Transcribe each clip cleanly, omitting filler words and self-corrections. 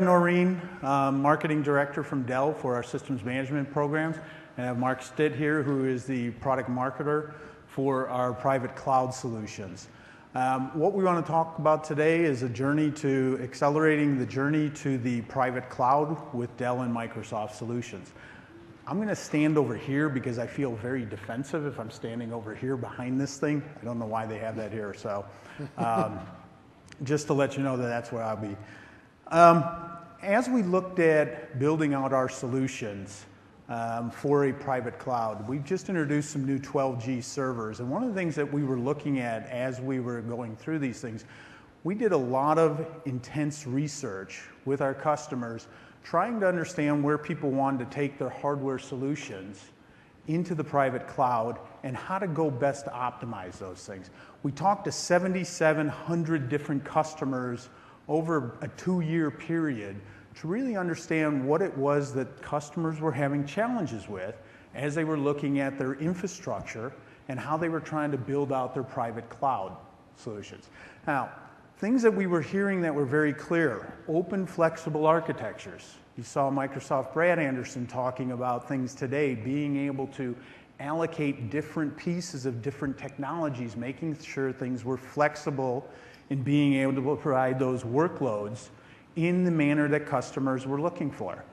Noreen, Marketing Director from Dell for our systems management programs. And I have Mark Stitt here, who is the product marketer for our private cloud solutions. What we want to talk about today is accelerating the journey to the private cloud with Dell and Microsoft solutions. I'm going to stand over here because I feel very defensive if I'm standing over here behind this thing. I don't know why they have that here, so just to let you know that that's where I'll be. As we looked at building out our solutions for a private cloud, we just introduced some new 12G servers. And one of the things that we were looking at as we were going through these things, we did a lot of intense research with our customers, trying to understand where people wanted to take their hardware solutions into the private cloud and how to go best to optimize those things. We talked to 7,700 different customers over a 2-year period to really understand what it was that customers were having challenges with as they were looking at their infrastructure and how they were trying to build out their private cloud solutions. Now, things that we were hearing that were very clear: open, flexible architectures. You saw Microsoft Brad Anderson talking about things today, being able to allocate different pieces of different technologies, making sure things were flexible and being able to provide those workloads in the manner that customers were looking for.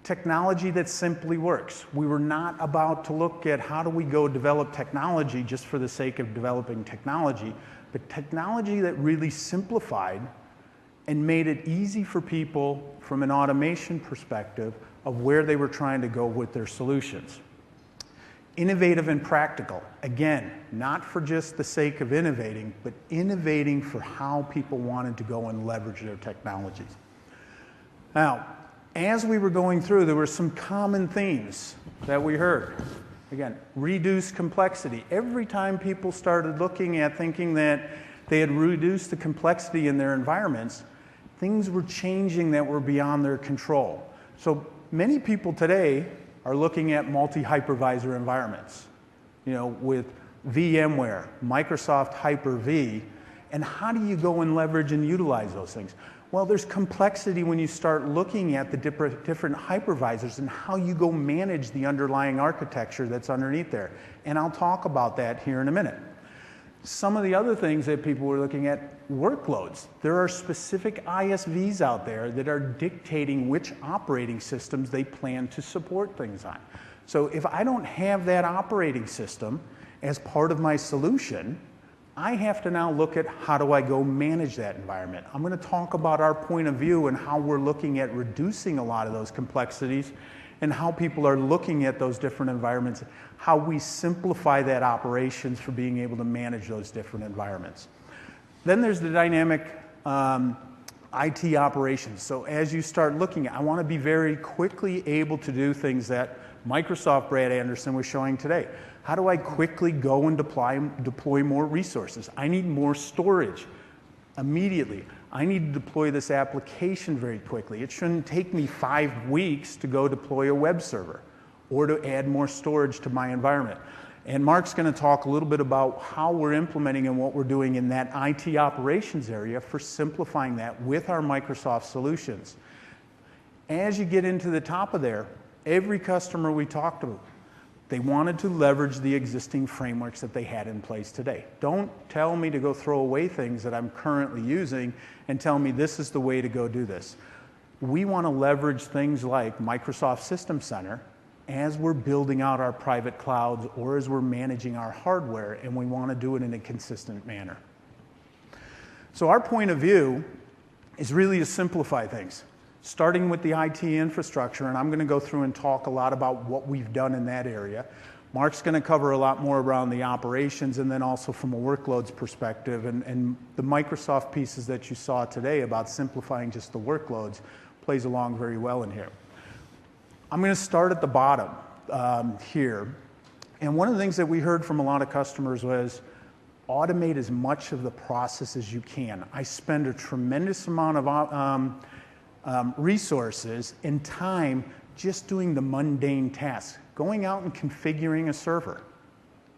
Technology that simply works. We were not about to look at how do we go develop technology just for the sake of developing technology, but technology that really simplified and made it easy for people from an automation perspective of where they were trying to go with their solutions. Innovative and practical. Again, not for just the sake of innovating, but innovating for how people wanted to go and leverage their technologies. Now, as we were going through, there were some common themes that we heard. Again, reduce complexity. Every time people started looking at thinking that they had reduced the complexity in their environments, things were changing that were beyond their control. So many people today are looking at multi-hypervisor environments, with VMware, Microsoft Hyper-V, and how do you go and leverage and utilize those things? Well, there's complexity when you start looking at the different hypervisors and how you go manage the underlying architecture that's underneath there. And I'll talk about that here in a minute. Some of the other things that people were looking at, workloads. There are specific ISVs out there that are dictating which operating systems they plan to support things on. So if I don't have that operating system as part of my solution, I have to now look at how do I go manage that environment. I'm going to talk about our point of view and how we're looking at reducing a lot of those complexities and how people are looking at those different environments, how we simplify that operations for being able to manage those different environments. Then there's the dynamic IT operations. So as you start looking, I want to be very quickly able to do things that Microsoft Brad Anderson was showing today. How do I quickly go and deploy more resources? I need more storage immediately. I need to deploy this application very quickly. It shouldn't take me 5 weeks to go deploy a web server or to add more storage to my environment. And Mark's going to talk a little bit about how we're implementing and what we're doing in that IT operations area for simplifying that with our Microsoft solutions. As you get into the top of there, every customer we talked to, they wanted to leverage the existing frameworks that they had in place today. Don't tell me to go throw away things that I'm currently using and tell me this is the way to go do this. We want to leverage things like Microsoft System Center as we're building out our private clouds or as we're managing our hardware, and we want to do it in a consistent manner. So our point of view is really to simplify things, starting with the IT infrastructure, and I'm going to go through and talk a lot about what we've done in that area. Mark's going to cover a lot more around the operations and then also from a workloads perspective, and the Microsoft pieces that you saw today about simplifying just the workloads plays along very well in here. I'm going to start at the bottom here, and one of the things that we heard from a lot of customers was automate as much of the process as you can. I spend a tremendous amount of resources and time just doing the mundane tasks. Going out and configuring a server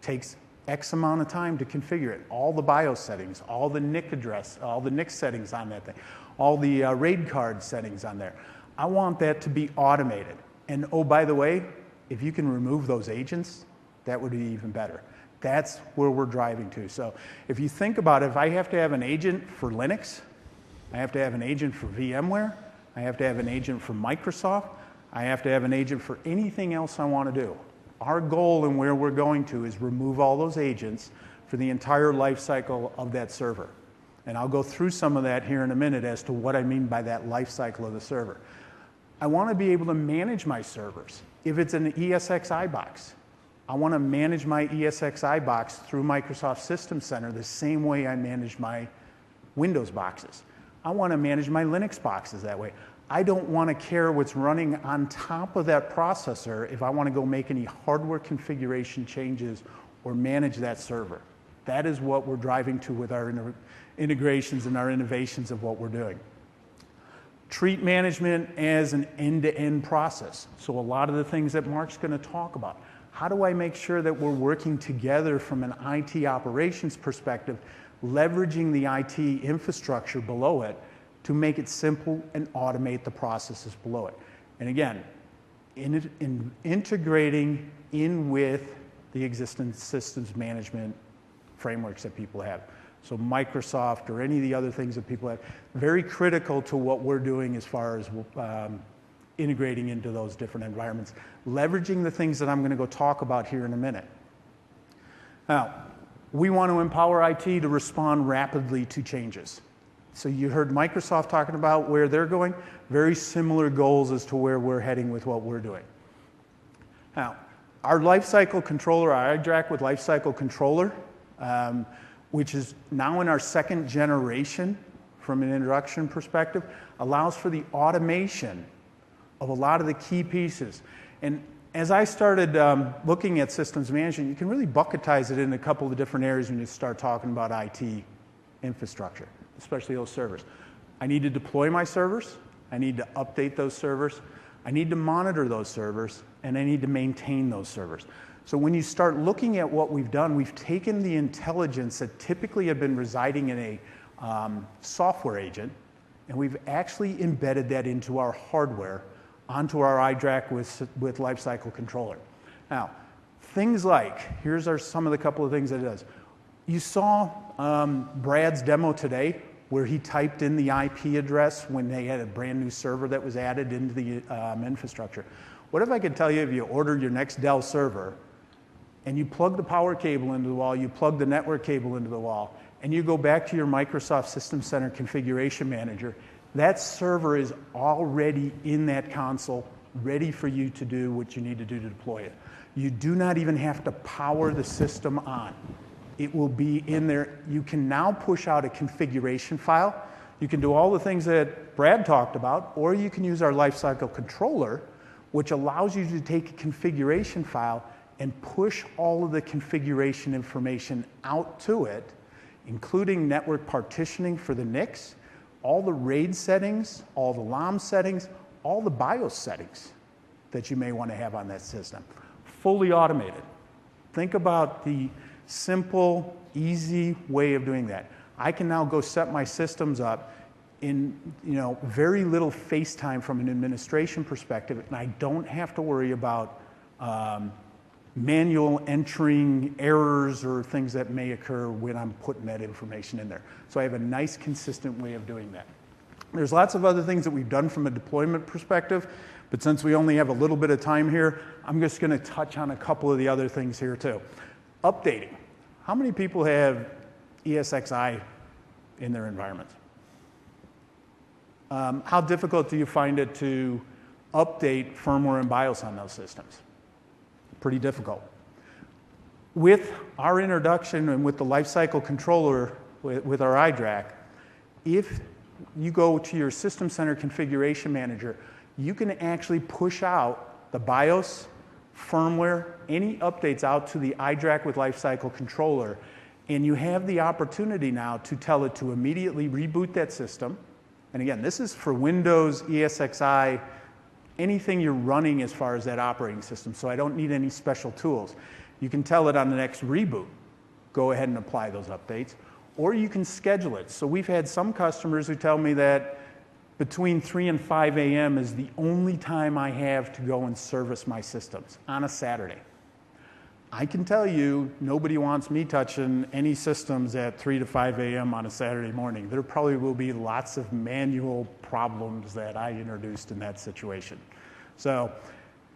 takes X amount of time to configure it. All the BIOS settings, all the NIC address, all the NIC settings on that thing. all the RAID card settings on there. I want that to be automated. And oh, by the way, if you can remove those agents, that would be even better. That's where we're driving to. So if you think about it, if I have to have an agent for Linux, I have to have an agent for VMware, I have to have an agent for Microsoft, I have to have an agent for anything else I want to do. Our goal and where we're going to is remove all those agents for the entire life cycle of that server. And I'll go through some of that here in a minute as to what I mean by that life cycle of the server. I want to be able to manage my servers. If it's an ESXi box, I want to manage my ESXi box through Microsoft System Center the same way I manage my Windows boxes. I want to manage my Linux boxes that way. I don't want to care what's running on top of that processor if I want to go make any hardware configuration changes or manage that server. That is what we're driving to with our integrations and our innovations of what we're doing. Treat management as an end-to-end process. So a lot of the things that Mark's going to talk about. How do I make sure that we're working together from an IT operations perspective, leveraging the IT infrastructure below it to make it simple and automate the processes below it? And again, integrating in with the existing systems management frameworks that people have. So Microsoft or any of the other things that people have, very critical to what we're doing as far as integrating into those different environments, leveraging the things that I'm going to go talk about here in a minute. Now, we want to empower IT to respond rapidly to changes. So you heard Microsoft talking about where they're going, very similar goals as to where we're heading with what we're doing. Now, our lifecycle controller, our iDRAC with lifecycle controller, which is now in our second generation from an introduction perspective, allows for the automation of a lot of the key pieces. And as I started looking at systems management, you can really bucketize it in a couple of different areas when you start talking about IT infrastructure, especially those servers. I need to deploy my servers, I need to update those servers, I need to monitor those servers, and I need to maintain those servers. So when you start looking at what we've done, we've taken the intelligence that typically had been residing in a software agent, and we've actually embedded that into our hardware, onto our iDRAC with Lifecycle Controller. Now, things like, some of the couple of things that it does. You saw Brad's demo today, where he typed in the IP address when they had a brand new server that was added into the infrastructure. What if I could tell you, if you order your next Dell server, and you plug the power cable into the wall, you plug the network cable into the wall, and you go back to your Microsoft System Center Configuration Manager, that server is already in that console, ready for you to do what you need to do to deploy it. You do not even have to power the system on. It will be in there. You can now push out a configuration file. You can do all the things that Brad talked about, or you can use our Lifecycle Controller, which allows you to take a configuration file and push all of the configuration information out to it, including network partitioning for the NICs, all the RAID settings, all the LAM settings, all the BIOS settings that you may want to have on that system. Fully automated. Think about the simple, easy way of doing that. I can now go set my systems up in very little face time from an administration perspective, and I don't have to worry about manual entering errors or things that may occur when I'm putting that information in there. So I have a nice, consistent way of doing that. There's lots of other things that we've done from a deployment perspective, but since we only have a little bit of time here, I'm just going to touch on a couple of the other things here too. Updating. How many people have ESXi in their environments? How difficult do you find it to update firmware and BIOS on those systems? Pretty difficult. With our introduction and with the Lifecycle Controller, with our iDRAC, if you go to your System Center Configuration Manager, you can actually push out the BIOS, firmware, any updates out to the iDRAC with Lifecycle Controller, and you have the opportunity now to tell it to immediately reboot that system. And again, this is for Windows, ESXi, anything you're running as far as that operating system, so I don't need any special tools. You can tell it on the next reboot, go ahead and apply those updates, or you can schedule it. So we've had some customers who tell me that between 3 and 5 a.m. is the only time I have to go and service my systems on a Saturday. I can tell you, nobody wants me touching any systems at 3 to 5 a.m. on a Saturday morning. There probably will be lots of manual problems that I introduced in that situation. So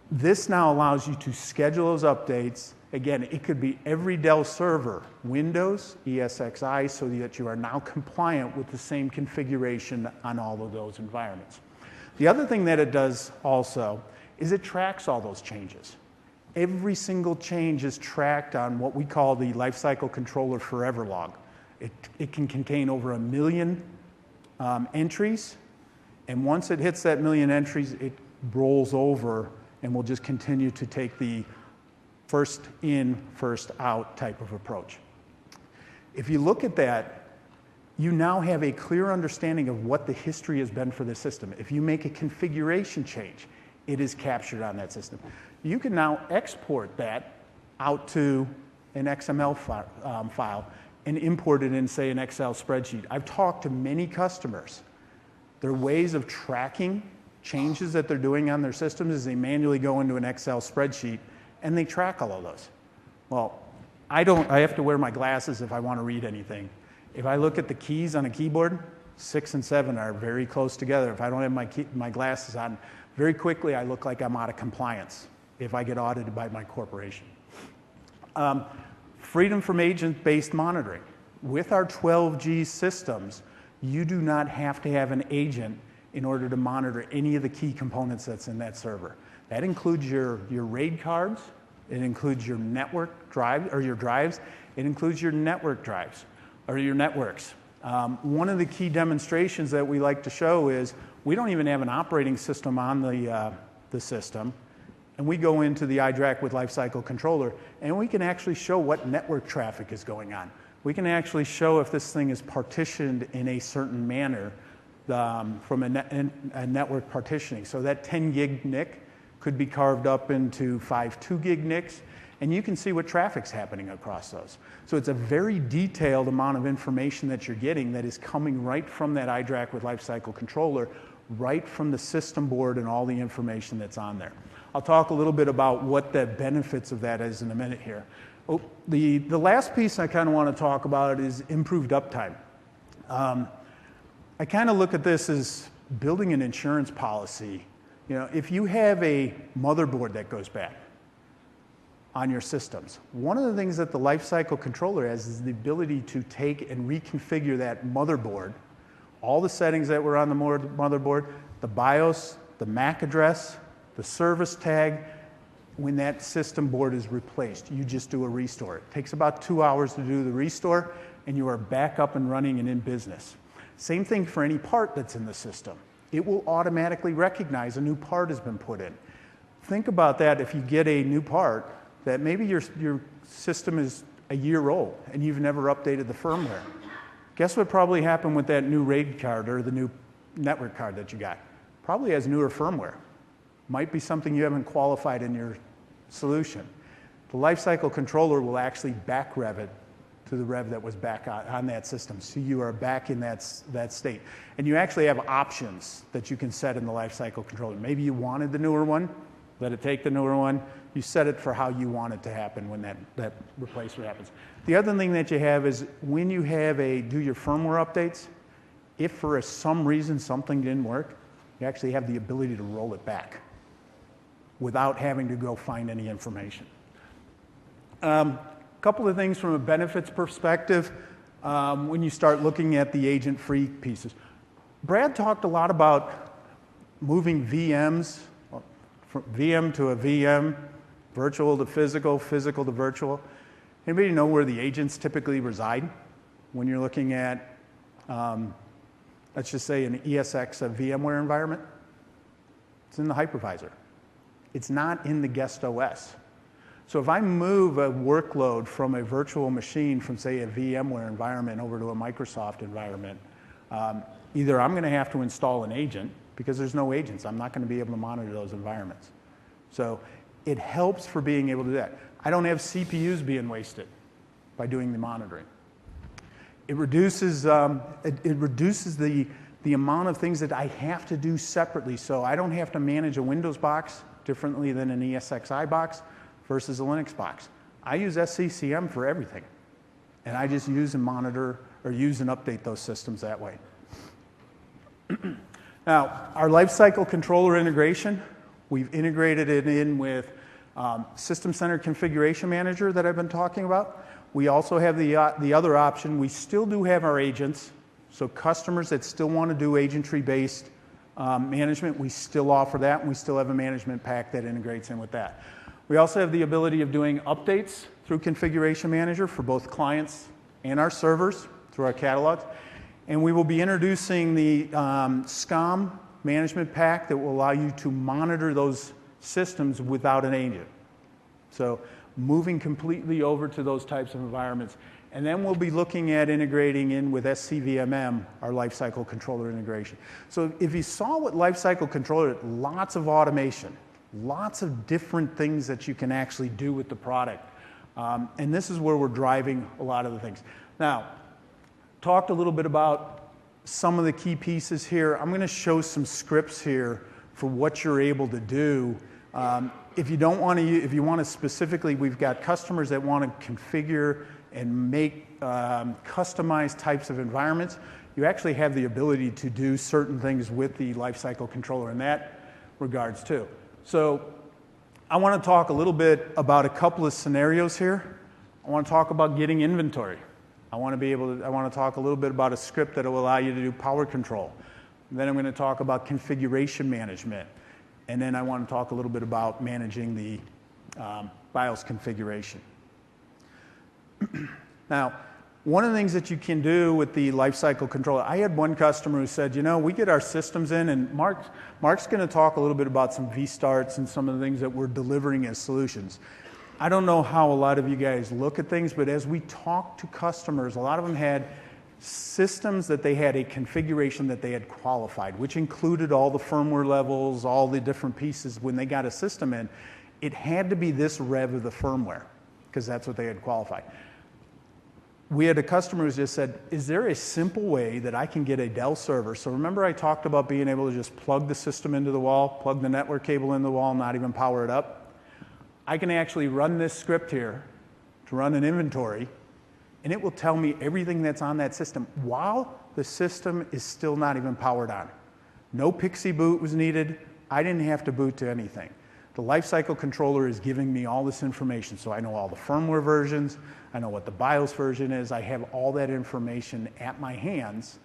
this now allows you to schedule those updates. Again, it could be every Dell server, Windows, ESXi, so that you are now compliant with the same configuration on all of those environments. The other thing that it does also is it tracks all those changes. Every single change is tracked on what we call the Lifecycle Controller Forever log. It can contain over 1 million entries, and once it hits that 1 million entries, it rolls over and will just continue to take the first in, first out type of approach. If you look at that, you now have a clear understanding of what the history has been for the system. If you make a configuration change, it is captured on that system. You can now export that out to an XML file and import it in, say, an Excel spreadsheet. I've talked to many customers. Their ways of tracking changes that they're doing on their systems is they manually go into an Excel spreadsheet and they track all of those. Well, I have to wear my glasses if I want to read anything. If I look at the keys on a keyboard, 6 and 7 are very close together. If I don't have my glasses on, very quickly I look like I'm out of compliance if I get audited by my corporation. Freedom from agent-based monitoring. With our 12G systems, you do not have to have an agent in order to monitor any of the key components that's in that server. That includes your RAID cards, it includes your network drive, or your drives, it includes your network drives, or your networks. One of the key demonstrations that we like to show is we don't even have an operating system on the system, and we go into the iDRAC with Lifecycle Controller, and we can actually show what network traffic is going on. We can actually show if this thing is partitioned in a certain manner from a network partitioning. So that 10 gig NIC could be carved up into 5 2 gig NICs, and you can see what traffic's happening across those. So it's a very detailed amount of information that you're getting that is coming right from that iDRAC with Lifecycle Controller, right from the system board and all the information that's on there. I'll talk a little bit about what the benefits of that is in a minute here. Oh, the last piece I kind of want to talk about is improved uptime. I kind of look at this as building an insurance policy. You know, if you have a motherboard that goes bad on your systems, one of the things that the Lifecycle Controller has is the ability to take and reconfigure that motherboard, all the settings that were on the motherboard, the BIOS, the MAC address, the service tag. When that system board is replaced, you just do a restore. It takes about 2 hours to do the restore, and you are back up and running and in business. Same thing for any part that's in the system. It will automatically recognize a new part has been put in. Think about that if you get a new part that maybe your system is a year old and you've never updated the firmware. Guess what probably happened with that new RAID card or the new network card that you got? Probably has newer firmware. Might be something you haven't qualified in your solution. The Lifecycle Controller will actually back rev it to the rev that was back on that system. So you are back in that state. And you actually have options that you can set in the Lifecycle Controller. Maybe you wanted the newer one, let it take the newer one. You set it for how you want it to happen when that replacement happens. The other thing that you have is when you do your firmware updates, if for some reason something didn't work, you actually have the ability to roll it back without having to go find any information. A couple of things from a benefits perspective when you start looking at the agent-free pieces. Brad talked a lot about moving VMs, from VM to a VM, virtual to physical, physical to virtual. Anybody know where the agents typically reside when you're looking at, let's just say, an ESX, a VMware environment? It's in the hypervisor. It's not in the guest OS. So if I move a workload from a virtual machine from, say, a VMware environment over to a Microsoft environment, either I'm going to have to install an agent, because there's no agents. I'm not going to be able to monitor those environments. So it helps for being able to do that. I don't have CPUs being wasted by doing the monitoring. It reduces the the amount of things that I have to do separately. So I don't have to manage a Windows box differently than an ESXi box versus a Linux box. I use SCCM for everything. And I just use and monitor or use and update those systems that way. Now, our lifecycle controller integration, we've integrated it in with System Center Configuration Manager that I've been talking about. We also have the other option. We still do have our agents. So customers that still want to do agentry-based management, we still offer that, and we still have a management pack that integrates in with that. We also have the ability of doing updates through Configuration Manager for both clients and our servers through our catalogs. And we will be introducing the SCOM management pack that will allow you to monitor those systems without an agent. So moving completely over to those types of environments. And then we'll be looking at integrating in with SCVMM, our lifecycle controller integration. So if you saw what lifecycle controller, lots of automation, lots of different things that you can actually do with the product. And this is where we're driving a lot of the things. Now, talked a little bit about some of the key pieces here. I'm going to show some scripts here for what you're able to do. If you don't want to, if you want to specifically, we've got customers that want to configure and make customized types of environments. You actually have the ability to do certain things with the lifecycle controller in that regards too. So I want to talk a little bit about a couple of scenarios here. I want to talk about getting inventory. I want to talk a little bit about a script that will allow you to do power control. And then I'm going to talk about configuration management. And then I want to talk a little bit about managing the BIOS configuration. Now, one of the things that you can do with the lifecycle controller, I had one customer who said, you know, we get our systems in, and Mark's going to talk a little bit about some V-starts and some of the things that we're delivering as solutions. I don't know how a lot of you guys look at things, but as we talk to customers, a lot of them had systems that they had a configuration that they had qualified, which included all the firmware levels, all the different pieces. When they got a system in, it had to be this rev of the firmware, because that's what they had qualified. We had a customer who just said, is there a simple way that I can get a Dell server? So remember I talked about being able to just plug the system into the wall, plug the network cable in the wall, not even power it up? I can actually run this script here to run an inventory, and it will tell me everything that's on that system while the system is still not even powered on. No Pixie boot was needed. I didn't have to boot to anything. The lifecycle controller is giving me all this information, so I know all the firmware versions, I know what the BIOS version is, I have all that information at my hands,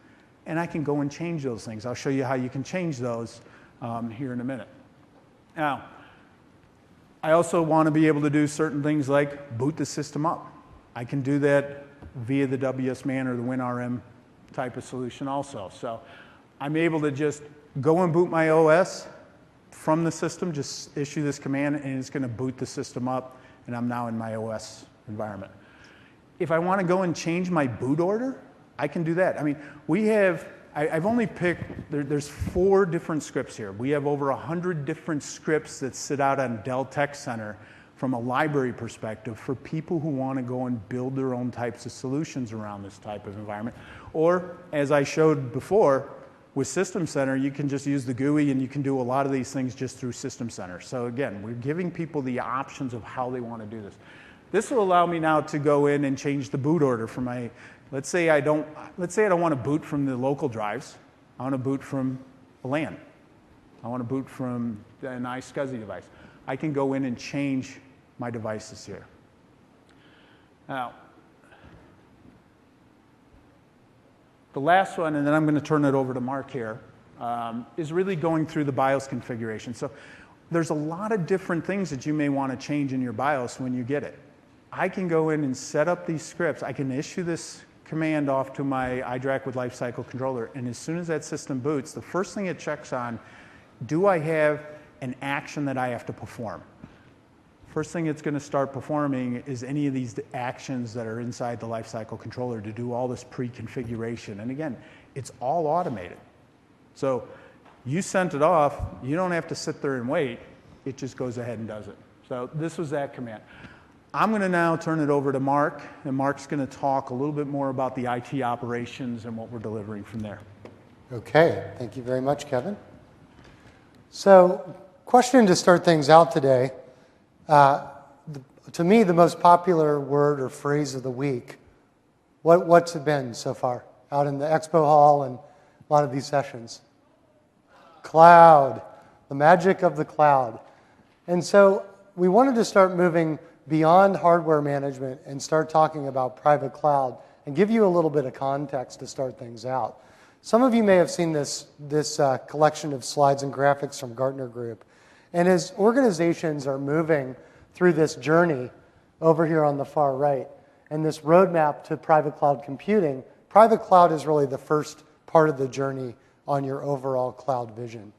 and I can go and change those things. I'll show you how you can change those here in a minute. Now, I also want to be able to do certain things like boot the system up. I can do that via the WSMan or the WinRM type of solution also. So I'm able to just go and boot my OS from the system, just issue this command, and it's going to boot the system up, and I'm now in my OS environment. If I want to go and change my boot order, I can do that. I mean, I've only picked, there's 4 different scripts here. We have over 100 different scripts that sit out on Dell Tech Center from a library perspective for people who want to go and build their own types of solutions around this type of environment. Or, as I showed before, with System Center, you can just use the GUI, and you can do a lot of these things just through System Center. So again, we're giving people the options of how they want to do this. This will allow me now to go in and change the boot order for my, let's say I don't want to boot from the local drives. I want to boot from a LAN. I want to boot from an iSCSI device. I can go in and change my devices here. Now, the last one, and then I'm going to turn it over to Mark here, is really going through the BIOS configuration. So there's a lot of different things that you may want to change in your BIOS when you get it. I can go in and set up these scripts. I can issue this command off to my iDRAC with Lifecycle Controller, and as soon as that system boots, the first thing it checks on, do I have an action that I have to perform? First thing it's going to start performing is any of these actions that are inside the lifecycle controller to do all this pre-configuration. And again, it's all automated. So you sent it off, you don't have to sit there and wait, it just goes ahead and does it. So this was that command. I'm going to now turn it over to Mark, and Mark's going to talk a little bit more about the IT operations and what we're delivering from there. Okay, thank you very much, Kevin. So, question to start things out today. To me, the most popular word or phrase of the week, what's it been so far out in the expo hall and a lot of these sessions? Cloud, the magic of the cloud. And so we wanted to start moving beyond hardware management and start talking about private cloud and give you a little bit of context to start things out. Some of you may have seen this collection of slides and graphics from Gartner Group. And as organizations are moving through this journey over here on the far right, and this roadmap to private cloud computing, private cloud is really the first part of the journey on your overall cloud vision.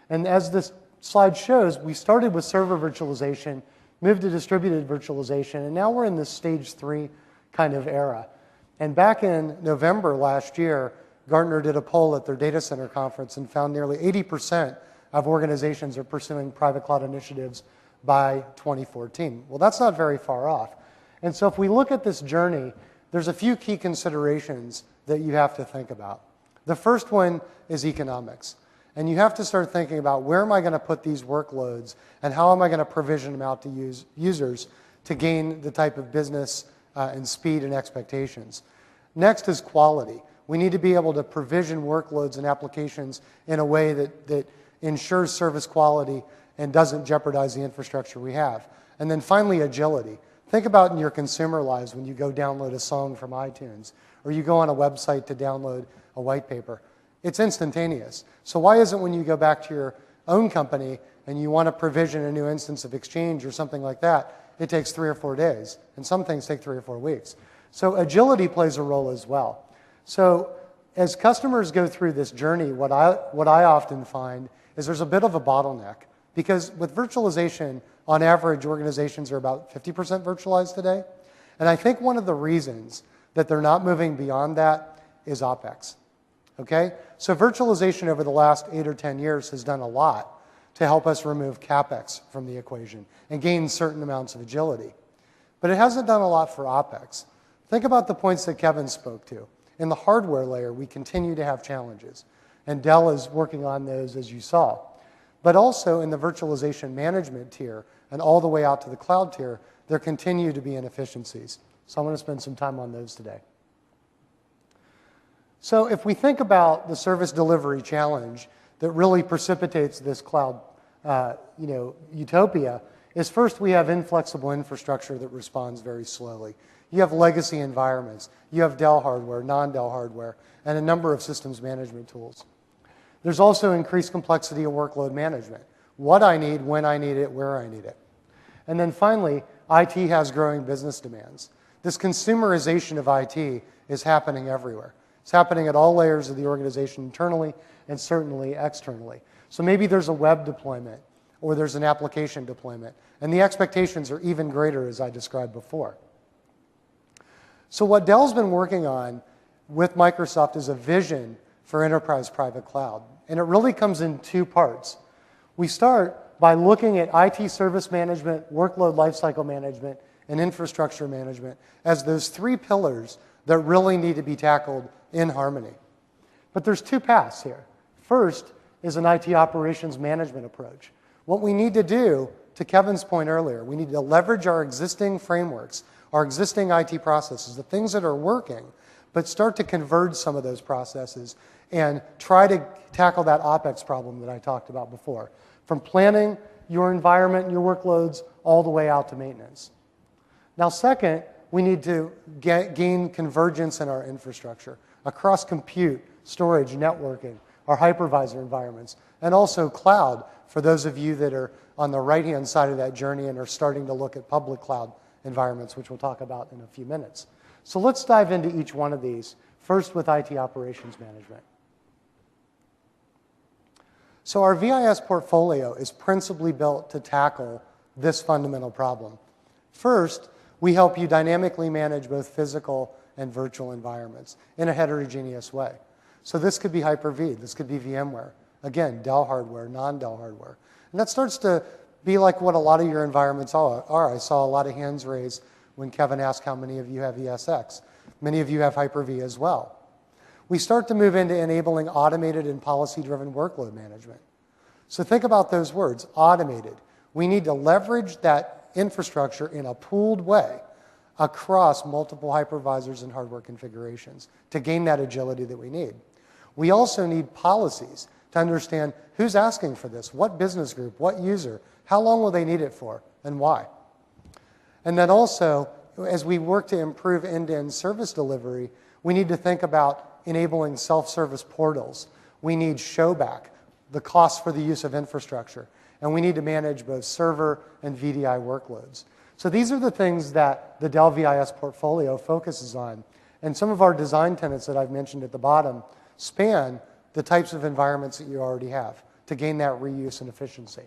And as this slide shows, we started with server virtualization, moved to distributed virtualization, and now we're in this stage 3 kind of era. And back in November last year, Gartner did a poll at their data center conference and found nearly 80% of organizations are pursuing private cloud initiatives by 2014. Well, that's not very far off. And so if we look at this journey, there's a few key considerations that you have to think about. The first one is economics. And you have to start thinking about where am I going to put these workloads and how am I going to provision them out to users to gain the type of business and speed and expectations. Next is quality. We need to be able to provision workloads and applications in a way that ensures service quality and doesn't jeopardize the infrastructure we have. And then finally, agility. Think about in your consumer lives when you go download a song from iTunes or you go on a website to download a white paper. It's instantaneous. So why isn't when you go back to your own company and you want to provision a new instance of Exchange or something like that, it takes 3 or 4 days. And some things take 3 or 4 weeks. So agility plays a role as well. So as customers go through this journey, what I often find is there's a bit of a bottleneck. Because with virtualization, on average, organizations are about 50% virtualized today. And I think one of the reasons that they're not moving beyond that is OpEx. Okay? So virtualization over the last 8 or 10 years has done a lot to help us remove CapEx from the equation and gain certain amounts of agility. But it hasn't done a lot for OpEx. Think about the points that Kevin spoke to. In the hardware layer, we continue to have challenges. And Dell is working on those, as you saw. But also in the virtualization management tier and all the way out to the cloud tier, there continue to be inefficiencies. So I want to spend some time on those today. So if we think about the service delivery challenge that really precipitates this cloud utopia, is first we have inflexible infrastructure that responds very slowly. You have legacy environments. You have Dell hardware, non-Dell hardware, and a number of systems management tools. There's also increased complexity of workload management. What I need, when I need it, where I need it. And then finally, IT has growing business demands. This consumerization of IT is happening everywhere. It's happening at all layers of the organization internally and certainly externally. So maybe there's a web deployment or there's an application deployment. And the expectations are even greater, as I described before. So what Dell's been working on with Microsoft is a vision for enterprise private cloud. And it really comes in 2 parts. We start by looking at IT service management, workload lifecycle management, and infrastructure management as those 3 pillars that really need to be tackled in harmony. But there's 2 paths here. First is an IT operations management approach. What we need to do, to Kevin's point earlier, we need to leverage our existing frameworks, our existing IT processes, the things that are working, but start to converge some of those processes and try to tackle that OpEx problem that I talked about before, from planning your environment and your workloads all the way out to maintenance. Now, second, we need to gain convergence in our infrastructure across compute, storage, networking, our hypervisor environments, and also cloud for those of you that are on the right-hand side of that journey and are starting to look at public cloud environments, which we'll talk about in a few minutes. So let's dive into each one of these, first with IT operations management. So our VIS portfolio is principally built to tackle this fundamental problem. First, we help you dynamically manage both physical and virtual environments in a heterogeneous way. So this could be Hyper-V, this could be VMware. Again, Dell hardware, non-Dell hardware. And that starts to be like what a lot of your environments are. I saw a lot of hands raised when Kevin asked how many of you have ESX. Many of you have Hyper-V as well. we start to move into enabling automated and policy-driven workload management. So think about those words, automated. We need to leverage that infrastructure in a pooled way across multiple hypervisors and hardware configurations to gain that agility that we need. We also need policies to understand who's asking for this, what business group, what user, how long will they need it for, and why. And then also, as we work to improve end-to-end service delivery, we need to think about enabling self-service portals. We need showback, the cost for the use of infrastructure, and we need to manage both server and VDI workloads. So these are the things that the Dell VIS portfolio focuses on. And some of our design tenets that I've mentioned at the bottom span the types of environments that you already have to gain that reuse and efficiency.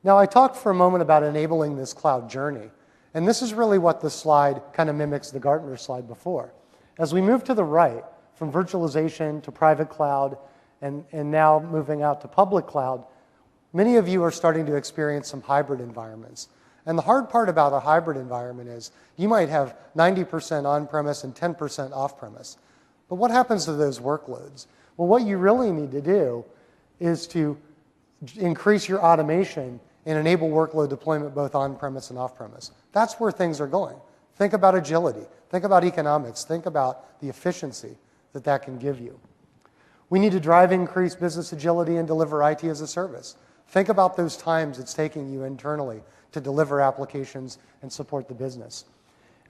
Now, I talked for a moment about enabling this cloud journey. And this is really what the slide kind of mimics the Gartner slide before. As we move to the right, from virtualization to private cloud, and now moving out to public cloud, many of you are starting to experience some hybrid environments. And the hard part about a hybrid environment is you might have 90% on-premise and 10% off-premise. But what happens to those workloads? Well, what you really need to do is to increase your automation and enable workload deployment both on-premise and off-premise. That's where things are going. Think about agility. Think about economics. Think about the efficiency that that can give you. We need to drive increased business agility and deliver IT as a service. Think about those times it's taking you internally to deliver applications and support the business.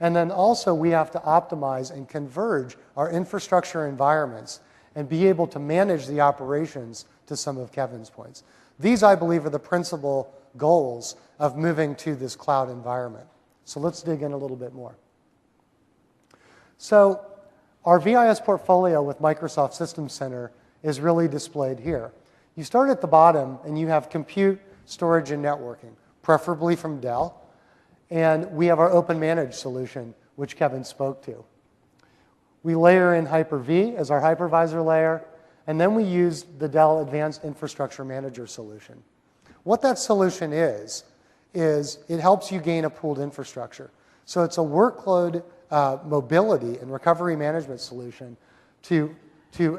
And then also we have to optimize and converge our infrastructure environments and be able to manage the operations to some of Kevin's points. These, I believe, are the principal goals of moving to this cloud environment. So let's dig in a little bit more. So our VIS portfolio with Microsoft Systems Center is really displayed here. You start at the bottom and you have compute, storage, and networking, preferably from Dell. And we have our open managed solution, which Kevin spoke to. We layer in Hyper-V as our hypervisor layer, and then we use the Dell Advanced Infrastructure Manager solution. What that solution is it helps you gain a pooled infrastructure. So it's a workload mobility and recovery management solution to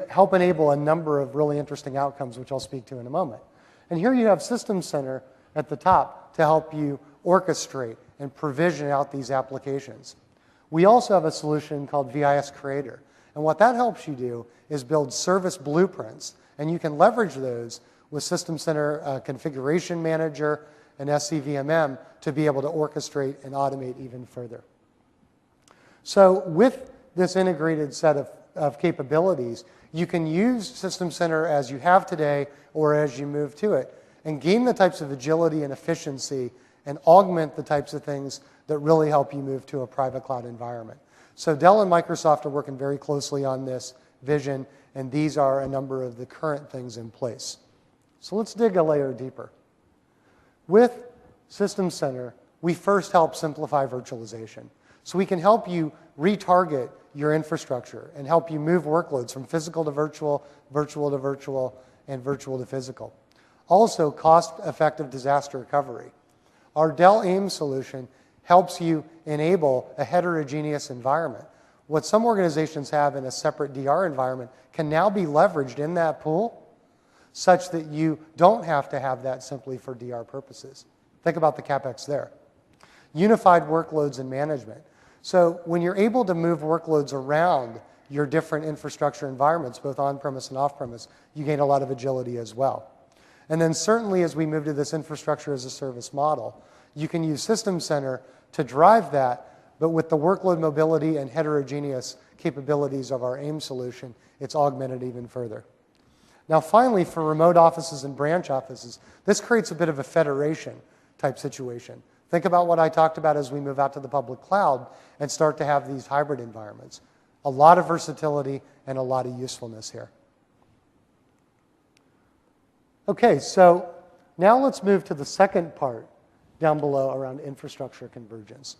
help enable a number of really interesting outcomes, which I'll speak to in a moment. And here you have Systems Center at the top to help you orchestrate and provision out these applications. We also have a solution called VIS Creator. And what that helps you do is build service blueprints. And you can leverage those with System Center Configuration Manager and SCVMM to be able to orchestrate and automate even further. So with this integrated set of capabilities, you can use System Center as you have today or as you move to it and gain the types of agility and efficiency and augment the types of things that really help you move to a private cloud environment. So Dell and Microsoft are working very closely on this vision, and these are a number of the current things in place. So let's dig a layer deeper. With System Center, we first help simplify virtualization. So we can help you retarget your infrastructure and help you move workloads from physical to virtual, virtual to virtual, and virtual to physical. Also, cost-effective disaster recovery. Our Dell AIM solution helps you enable a heterogeneous environment. What some organizations have in a separate DR environment can now be leveraged in that pool such that you don't have to have that simply for DR purposes. Think about the CapEx there. Unified workloads and management. So when you're able to move workloads around your different infrastructure environments, both on-premise and off-premise, you gain a lot of agility as well. And then certainly as we move to this infrastructure as a service model, you can use System Center to drive that, but with the workload mobility and heterogeneous capabilities of our AIM solution, it's augmented even further. Now finally, for remote offices and branch offices, this creates a bit of a federation type situation. Think about what I talked about as we move out to the public cloud and start to have these hybrid environments. A lot of versatility and a lot of usefulness here. Okay, so now let's move to the second part down below around infrastructure convergence.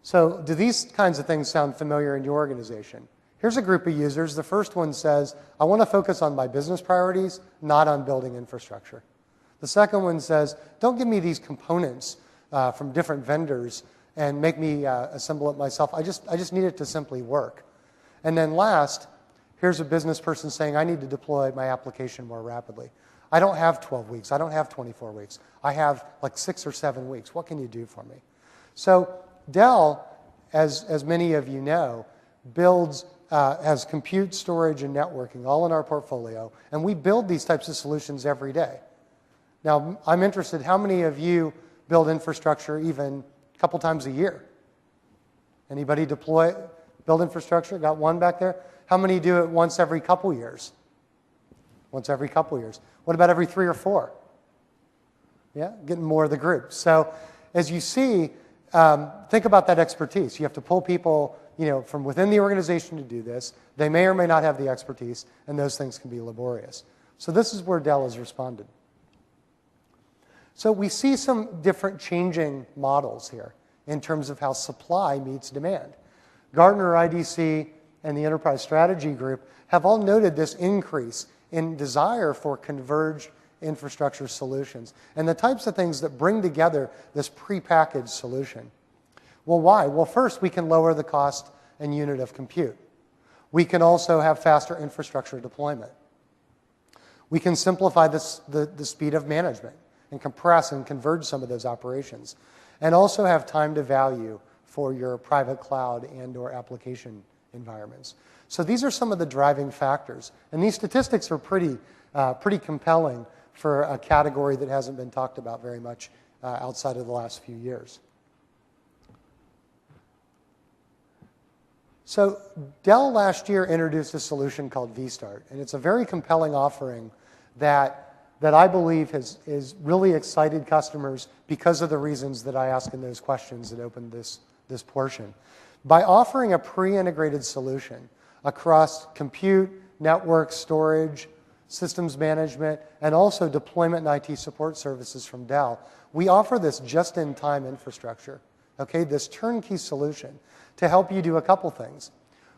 So do these kinds of things sound familiar in your organization? Here's a group of users. The first one says, I want to focus on my business priorities, not on building infrastructure. The second one says, don't give me these components from different vendors and make me assemble it myself. I just need it to simply work. And then last, here's a business person saying, I need to deploy my application more rapidly. I don't have 12 weeks. I don't have 24 weeks. I have like 6 or 7 weeks. What can you do for me? So Dell, as many of you know, has compute, storage, and networking all in our portfolio, and we build these types of solutions every day. Now, I'm interested, how many of you build infrastructure even a couple times a year? Anybody build infrastructure? Got one back there? How many do it once every couple years? Once every couple years. What about every 3 or 4? Yeah, getting more of the group. So as you see, think about that expertise. You have to pull people, from within the organization to do this. They may or may not have the expertise, and those things can be laborious. So this is where Dell has responded. So we see some different changing models here in terms of how supply meets demand. Gartner, IDC, and the Enterprise Strategy Group have all noted this increase in desire for converged infrastructure solutions and the types of things that bring together this prepackaged solution. Well, why? Well, first, we can lower the cost and unit of compute. We can also have faster infrastructure deployment. We can simplify the speed of management and compress and converge some of those operations, and also have time to value for your private cloud and or application environments. So these are some of the driving factors, and these statistics are pretty compelling for a category that hasn't been talked about very much outside of the last few years. So Dell last year introduced a solution called vStart, and it's a very compelling offering that I believe has really excited customers because of the reasons that I asked in those questions that opened this portion. By offering a pre-integrated solution across compute, network, storage, systems management, and also deployment and IT support services from Dell, we offer this just-in-time infrastructure, okay, this turnkey solution to help you do a couple things.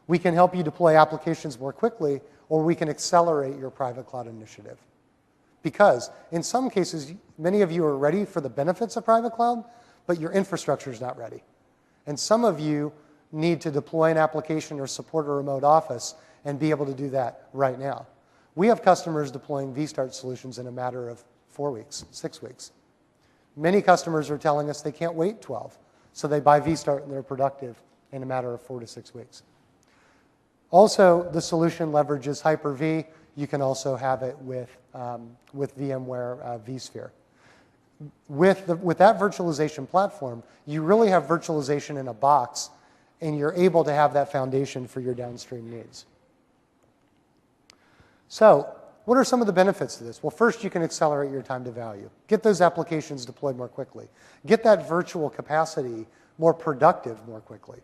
We can help you deploy applications more quickly, or we can accelerate your private cloud initiative. Because in some cases, many of you are ready for the benefits of private cloud, but your infrastructure is not ready. And some of you need to deploy an application or support a remote office and be able to do that right now. We have customers deploying vStart solutions in a matter of 4 weeks, 6 weeks. Many customers are telling us they can't wait 12, so they buy vStart and they're productive in a matter of 4 to 6 weeks. Also, the solution leverages Hyper-V. You can also have it with VMware vSphere. With that virtualization platform, you really have virtualization in a box, and you're able to have that foundation for your downstream needs. So, what are some of the benefits to this? Well, first, you can accelerate your time to value. Get those applications deployed more quickly. Get that virtual capacity more productive more quickly.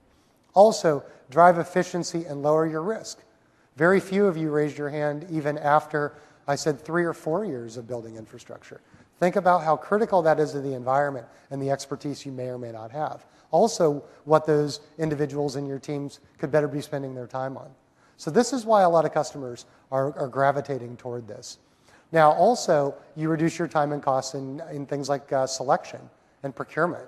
Also, drive efficiency and lower your risk. Very few of you raised your hand even after I said 3 or 4 years of building infrastructure. Think about how critical that is to the environment and the expertise you may or may not have. Also, what those individuals in your teams could better be spending their time on. So this is why a lot of customers are gravitating toward this. Now, also, you reduce your time and costs in things like selection and procurement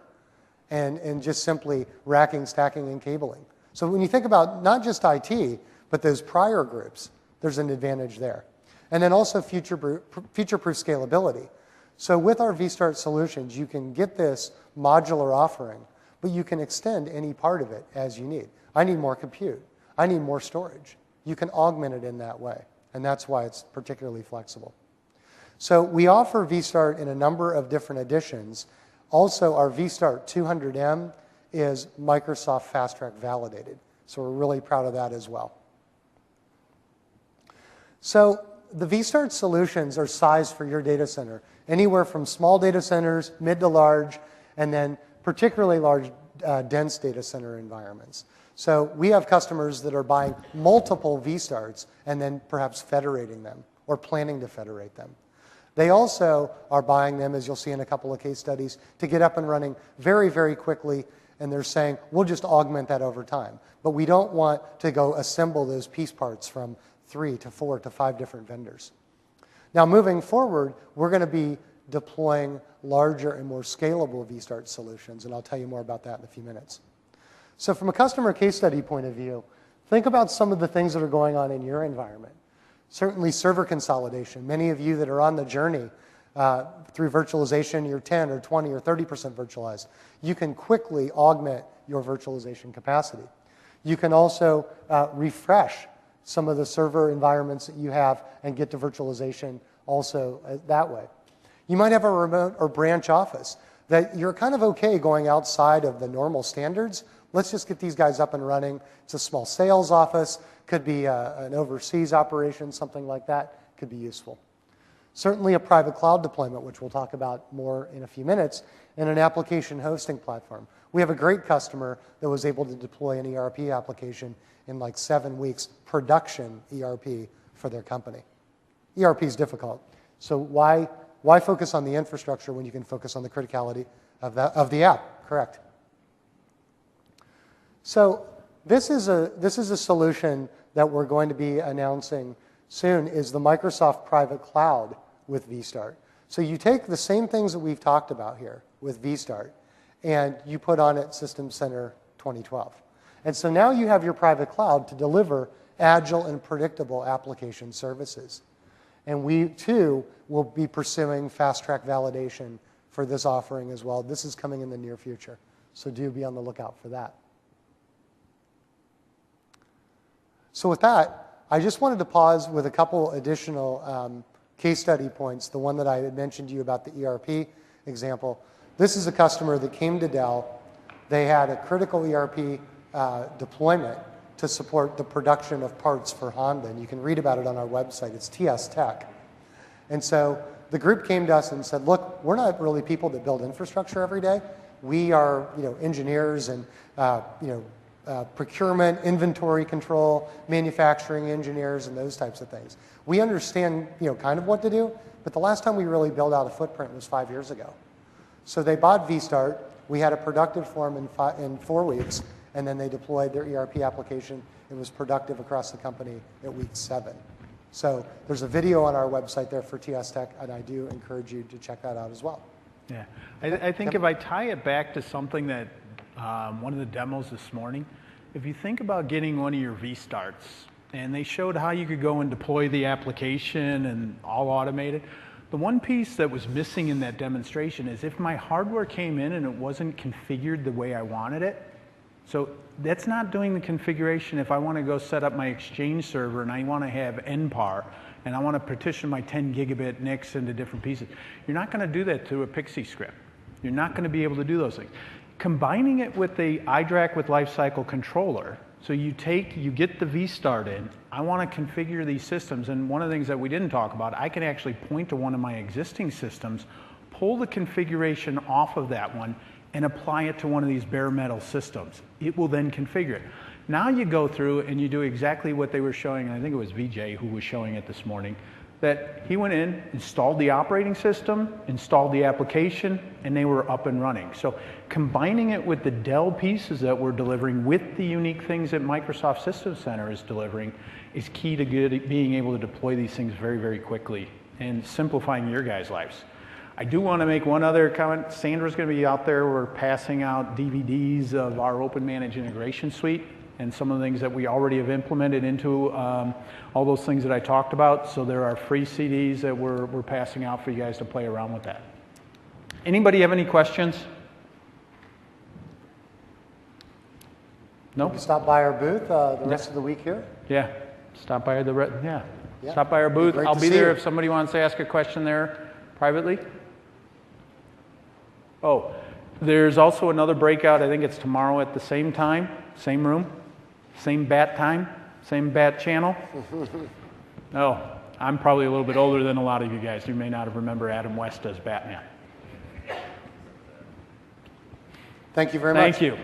and just simply racking, stacking, and cabling. So when you think about not just IT, but those prior groups, there's an advantage there. And then also future-proof scalability. So with our vStart solutions, you can get this modular offering, but you can extend any part of it as you need. I need more compute. I need more storage. You can augment it in that way, and that's why it's particularly flexible. So we offer vStart in a number of different editions. Also, our vStart 200M is Microsoft Fast Track validated, so we're really proud of that as well. So the vStart solutions are sized for your data center, anywhere from small data centers, mid to large, and then particularly large, dense data center environments. So we have customers that are buying multiple vStarts and then perhaps federating them or planning to federate them. They also are buying them, as you'll see in a couple of case studies, to get up and running very, very quickly, and they're saying, we'll just augment that over time. But we don't want to go assemble those piece parts from 3 to 4 to 5 different vendors. Now, moving forward, we're going to be deploying larger and more scalable vStart solutions, and I'll tell you more about that in a few minutes. So from a customer case study point of view, think about some of the things that are going on in your environment. Certainly server consolidation. Many of you that are on the journey through virtualization, you're 10 or 20 or 30% virtualized. You can quickly augment your virtualization capacity. You can also refresh some of the server environments that you have and get to virtualization also that way. You might have a remote or branch office that you're kind of okay going outside of the normal standards. Let's just get these guys up and running. It's a small sales office, could be an overseas operation, something like that could be useful. Certainly a private cloud deployment, which we'll talk about more in a few minutes, and an application hosting platform. We have a great customer that was able to deploy an ERP application in like 7 weeks, production ERP for their company. ERP is difficult, so why focus on the infrastructure when you can focus on the criticality of the app, correct? So this is a solution that we're going to be announcing soon, is the Microsoft Private Cloud with vStart. So you take the same things that we've talked about here with vStart, and you put on it System Center 2012. And so now you have your private cloud to deliver agile and predictable application services. And we, too, will be pursuing fast-track validation for this offering as well. This is coming in the near future, so do be on the lookout for that. So with that, I just wanted to pause with a couple additional case study points. The one that I had mentioned to you about the ERP example. This is a customer that came to Dell. They had a critical ERP deployment to support the production of parts for Honda, and you can read about it on our website. It's TS Tech. And so the group came to us and said, look, we're not really people that build infrastructure every day. We are engineers and procurement, inventory control, manufacturing engineers, and those types of things. We understand kind of what to do, but the last time we really built out a footprint was 5 years ago. So they bought vStart. We had a productive form in 4 weeks, and then they deployed their ERP application. It was productive across the company at week 7. So there's a video on our website there for TS Tech, and I do encourage you to check that out as well. Yeah, I think if I tie it back to something that one of the demos this morning, if you think about getting one of your vStarts, and they showed how you could go and deploy the application and all automated, the one piece that was missing in that demonstration is if my hardware came in and it wasn't configured the way I wanted it, so that's not doing the configuration. If I want to go set up my Exchange server and I want to have NPAR, and I want to partition my 10 gigabit NICs into different pieces, you're not going to do that through a Pixie script. You're not going to be able to do those things. Combining it with the iDRAC with Lifecycle Controller, so you get the vStart in, I want to configure these systems, and one of the things that we didn't talk about, I can actually point to one of my existing systems, pull the configuration off of that one, and apply it to one of these bare metal systems. It will then configure it. Now you go through and you do exactly what they were showing, and I think it was VJ who was showing it this morning, that he went in, installed the operating system, installed the application, and they were up and running. So combining it with the Dell pieces that we're delivering with the unique things that Microsoft System Center is delivering is key to being able to deploy these things very, very quickly and simplifying your guys' lives. I do want to make one other comment. Sandra's going to be out there. We're passing out DVDs of our Open Managed Integration Suite and some of the things that we already have implemented into all those things that I talked about. So there are free CDs that we're passing out for you guys to play around with that. Anybody have any questions? No? Stop by our booth the rest of the week here. Yeah, stop by stop by our booth. I'll be there if somebody wants to ask a question there privately. Oh, there's also another breakout. I think it's tomorrow at the same time, same room. Same bat time, same bat channel. Oh, I'm probably a little bit older than a lot of you guys. You may not have remembered Adam West as Batman. Thank you very much. Thank you.